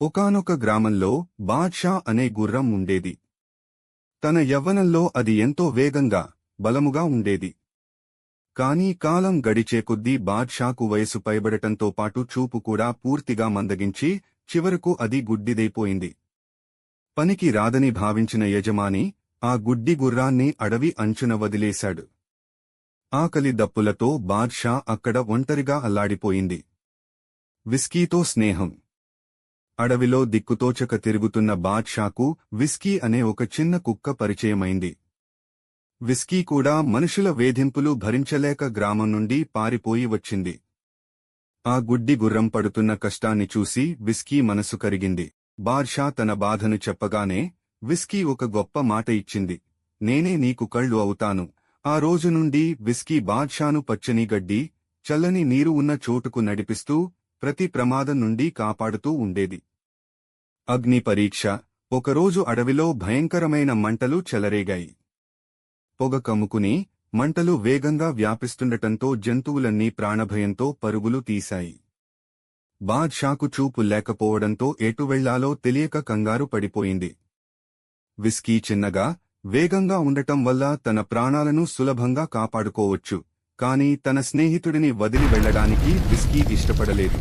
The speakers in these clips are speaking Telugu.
ఒకానొక గ్రామంలో బాద్షా అనే గుర్రం ఉండేది. తన యవ్వనంలో అది ఎంతో వేగంగా, బలముగా ఉండేది. కాని కాలం గడిచే కొద్దీ బాద్షాకు వయసు పైబడటంతో పాటు చూపు కూడా పూర్తిగా మందగించి చివరకు అది గుడ్డిదైపోయింది. పనికి రాదని భావించిన యజమాని ఆ గుడ్డి గుర్రాన్ని అడవి అంచున వదిలేశాడు. ఆకలి దప్పులతో బాద్షా అక్కడ ఒంటరిగా అల్లాడిపోయింది. విస్కీతో స్నేహం. అడవిలో దిక్కుతోచక తిరుగుతున్న బాద్షాకు విస్కీ అనే ఒక చిన్న కుక్క పరిచయమైంది. విస్కీ కూడా మనుషుల వేధింపులు భరించలేక గ్రామం నుండి పారిపోయి వచ్చింది. ఆ గుడ్డి గుర్రం పడుతున్న కష్టాన్ని చూసి విస్కీ మనసు కరిగింది. బాద్షా తన బాధను చెప్పగానే విస్కీ ఒక గొప్ప మాట ఇచ్చింది. నేనే నీకు కళ్ళు అవుతాను. ఆ రోజు నుండి విస్కీ బాద్షాను పచ్చని గడ్డి, చల్లని నీరు ఉన్న చోటుకు నడిపిస్తూ ప్రతి ప్రమాదం నుండి కాపాడుతూ ఉండేది. అగ్ని పరీక్ష. ఒకరోజు అడవిలో భయంకరమైన మంటలు చెలరేగాయి. పొగ కమ్ముకుని మంటలు వేగంగా వ్యాపిస్తుండటంతో జంతువులన్నీ ప్రాణభయంతో పరుగులు తీశాయి. బాద్షాకు చూపు లేకపోవడంతో ఎటు వెళ్లాలో తెలియక కంగారు పడిపోయింది. విస్కీ చిన్నగా, వేగంగా ఉండటం వల్ల తన ప్రాణాలను సులభంగా కాపాడుకోవచ్చు. కాని తన స్నేహితుడిని వదిలి వెళ్లడానికి విస్కీ ఇష్టపడలేదు.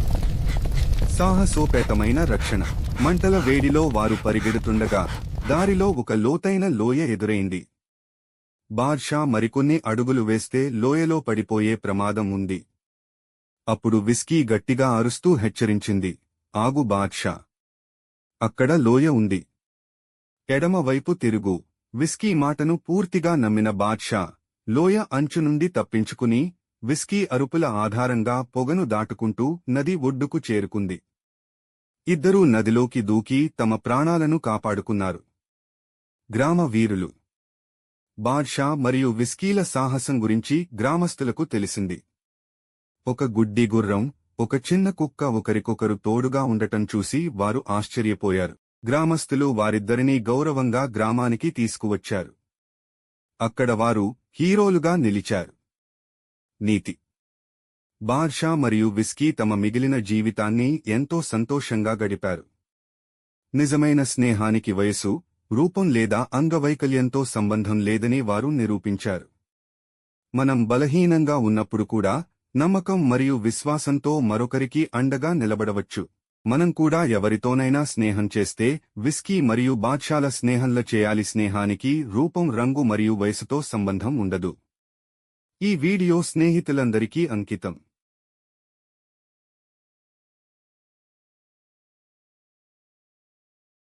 సాహసోపేతమైన రక్షణ. మంటల వేడిలో వారు పరిగెడుతుండగా దారిలో ఒక లోతైన లోయ ఎదురైంది. బాద్షా మరికొన్ని అడుగులు వేస్తే లోయలో పడిపోయే ప్రమాదం ఉంది. అప్పుడు విస్కీ గట్టిగా అరుస్తూ హెచ్చరించింది, ఆగు బాద్షా! అక్కడ లోయ ఉంది. ఎడమ వైపు తిరుగు. విస్కీ మాటను పూర్తిగా నమ్మిన బాద్షా లోయ అంచు నుండి తప్పించుకుని విస్కీ అరుపుల ఆధారంగా పొగను దాటుకుంటూ నది ఒడ్డుకు చేరుకుంది. ఇద్దరూ నదిలోకి దూకి తమ ప్రాణాలను కాపాడుకున్నారు. గ్రామ వీరులు. బాద్షా మరియు విస్కీల సాహసం గురించి గ్రామస్తులకు తెలిసింది. ఒక గుడ్డి గుర్రం, ఒక చిన్న కుక్క ఒకరికొకరు తోడుగా ఉండటం చూసి వారు ఆశ్చర్యపోయారు. గ్రామస్తులు వారిద్దరినీ గౌరవంగా గ్రామానికి తీసుకువచ్చారు. అక్కడ వారు హీరోలుగా నిలిచారు. నీతి. బాద్షా మరియు విస్కీ తమ మిగిలిన జీవితాన్ని ఎంతో సంతోషంగా గడిపారు. నిజమైన స్నేహానికి వయసు, రూపం లేదా అంగవైకల్యంతో సంబంధం లేదని వారు నిరూపించారు. మనం బలహీనంగా ఉన్నప్పుడు కూడా నమ్మకం మరియు విశ్వాసంతో మరొకరికి అండగా నిలబడవచ్చు. మనం కూడా ఎవరితోనైనా స్నేహం చేస్తే విస్కీ మరియు బాద్షాల స్నేహంలా చేయాలి. స్నేహానికి రూపం, రంగు మరియు వయసుతో సంబంధం ఉండదు. ఈ వీడియో స్నేహితులందరికీ అంకితం.